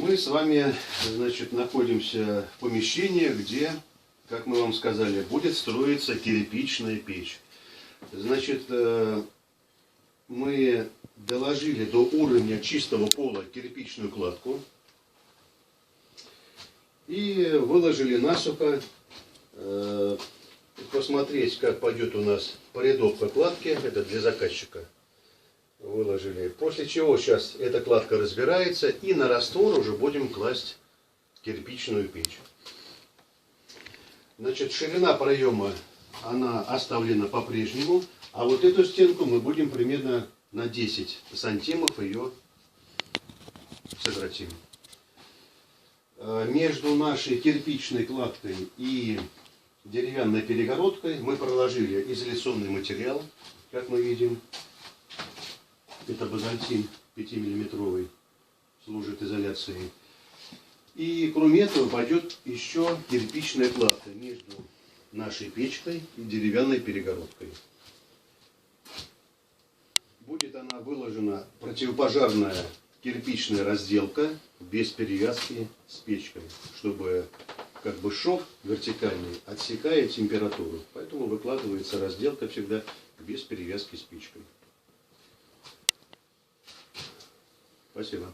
Мы с вами, значит, находимся в помещении, где, как мы вам сказали, будет строиться кирпичная печь. Значит, мы доложили до уровня чистого пола кирпичную кладку и выложили насухо, посмотреть, как пойдет у нас порядовка кладки, это для заказчика. Выложили. После чего сейчас эта кладка разбирается, и на раствор уже будем класть кирпичную печь. Значит, ширина проема, она оставлена по-прежнему, а вот эту стенку мы будем примерно на 10 сантимов ее сократим. Между нашей кирпичной кладкой и деревянной перегородкой мы проложили изоляционный материал, как мы видим. Это базальтин 5-миллиметровый, служит изоляцией. И кроме этого пойдет еще кирпичная кладка между нашей печкой и деревянной перегородкой. Будет она выложена противопожарная кирпичная разделка без перевязки с печкой, чтобы как бы шов вертикальный отсекает температуру. Поэтому выкладывается разделка всегда без перевязки с печкой. Спасибо.